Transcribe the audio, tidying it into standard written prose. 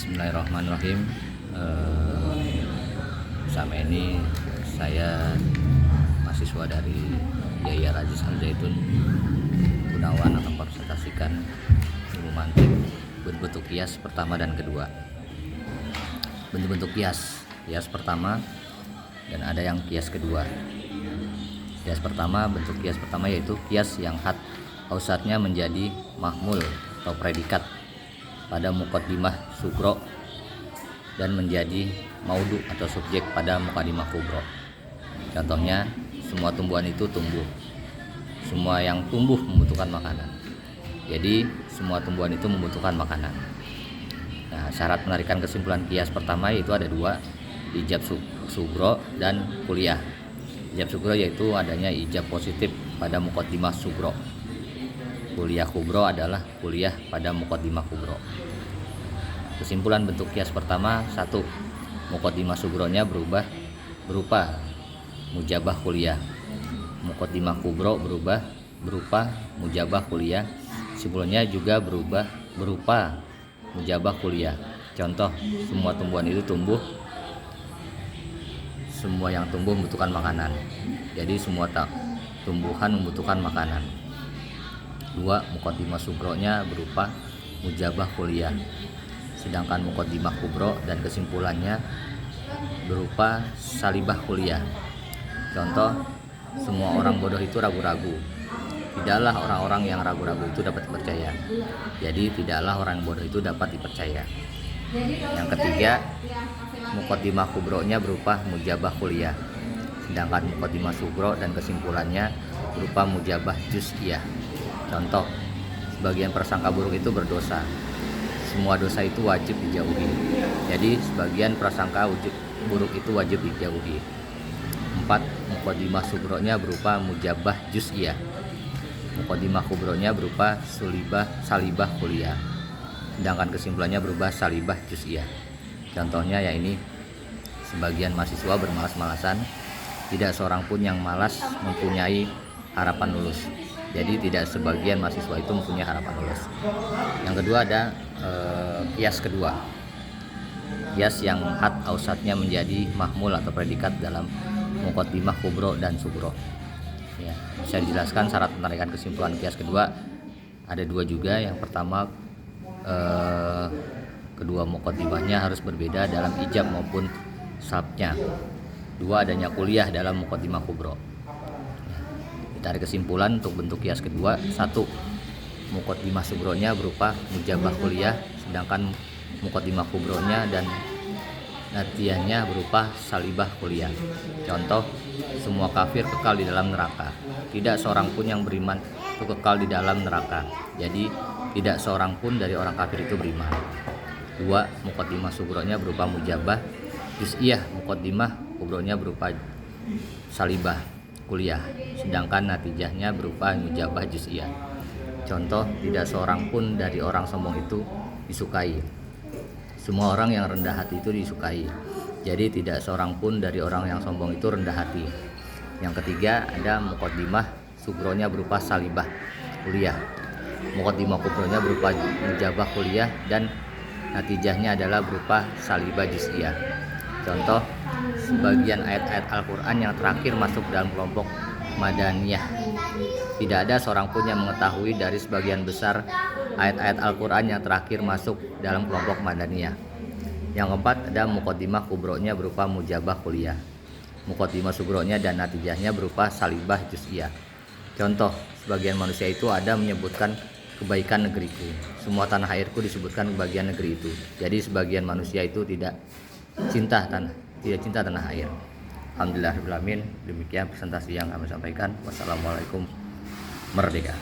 Bismillahirrahmanirrahim. Bersama ini saya mahasiswa dari Yahya Rajis Al Zaitun Gunawan akan presentasikan ilmu mantik bentuk kias pertama dan kedua. Bentuk-bentuk kias pertama dan ada yang kias kedua. Bentuk kias pertama yaitu kias yang had ausatnya menjadi mahmul atau predikat pada muqaddimah sugro dan menjadi maudu atau subjek pada muqaddimah kubro. Contohnya, semua tumbuhan itu tumbuh. Semua yang tumbuh membutuhkan makanan. Jadi, semua tumbuhan itu membutuhkan makanan. Nah, syarat menarikan kesimpulan kias pertama yaitu ada dua, ijab sugro dan kuliah. Ijab sugro yaitu adanya ijab positif pada muqaddimah sugro. Kuliah kubro adalah kuliah pada muqaddimah kubro. Kesimpulan bentuk kias pertama, 1. Muqaddimah sugronya berupa mujabah kuliah. Muqaddimah kubro berupa mujabah kuliah. Kesimpulannya juga berupa mujabah kuliah. Contoh, semua tumbuhan itu tumbuh. Semua yang tumbuh membutuhkan makanan. Jadi semua tumbuhan membutuhkan makanan. 2. Muqaddimah sugronya berupa mujabah kuliah. Sedangkan muqaddimah kubro dan kesimpulannya berupa salibah kuliah. Contoh, semua orang bodoh itu ragu-ragu. Tidaklah orang-orang yang ragu-ragu itu dapat dipercaya. Jadi tidaklah orang bodoh itu dapat dipercaya. Yang ketiga, muqaddimah kubronya berupa mujabah kuliah. Sedangkan muqaddimah sugro dan kesimpulannya berupa mujabah juz'iyah. Contoh, sebagian prasangka buruk itu berdosa. Semua dosa itu wajib dijauhi. Jadi sebagian prasangka buruk itu wajib dijauhi. 4. Muqaddimah sugronya berupa mujabah juz'iyah. Muqaddimah kubronya berupa salibah kuliah. Sedangkan kesimpulannya berupa salibah juz'iyah. Contohnya ya ini, sebagian mahasiswa bermalas-malasan. Tidak seorang pun yang malas mempunyai harapan lulus. Jadi tidak sebagian mahasiswa itu mempunyai harapan lulus. Yang kedua ada kias kedua. Kias yang had ausatnya menjadi mahmul atau predikat dalam muqaddimah kubro dan sugro. Ya, bisa dijelaskan syarat penarikan kesimpulan kias kedua ada dua juga. Yang pertama, kedua muqaddimahnya harus berbeda dalam ijab maupun sabnya. 2. Adanya kuliah dalam muqaddimah kubro. Tarik kesimpulan untuk bentuk kias kedua. 1. Muqaddimah sugronya berupa mujabah kuliah, sedangkan muqaddimah kubronya dan natiyahnya berupa salibah kuliah. Contoh, semua kafir kekal di dalam neraka. Tidak seorang pun yang beriman itu kekal di dalam neraka. Jadi tidak seorang pun dari orang kafir itu beriman. 2. Muqaddimah sugronya berupa mujabah juz'iyah. Muqaddimah kubronya berupa salibah kuliah, sedangkan natijahnya berupa mujabah juz'iyah. Contoh, tidak seorang pun dari orang sombong itu disukai. Semua orang yang rendah hati itu disukai. Jadi tidak seorang pun dari orang yang sombong itu rendah hati. Yang ketiga ada muqaddimah sugronya berupa salibah kuliah. Muqaddimah kubronya berupa mujabah kuliah dan natijahnya adalah berupa salibah juz'iyah. Contoh, sebagian ayat-ayat Al-Quran yang terakhir masuk dalam kelompok Madaniyah. Tidak ada seorang pun yang mengetahui dari sebagian besar ayat-ayat Al-Quran yang terakhir masuk dalam kelompok Madaniyah. Yang keempat, ada muqaddimah kubronya berupa mujabah kuliah. Muqaddimah sugronya dan natijahnya berupa salibah juz'iyah. Contoh, sebagian manusia itu ada menyebutkan kebaikan negeriku. Semua tanah airku disebutkan bagian negeri itu. Jadi sebagian manusia itu tidak cinta tanah air. Alhamdulillahirabbil alamin. Demikian presentasi yang kami sampaikan. Wassalamualaikum. Merdeka.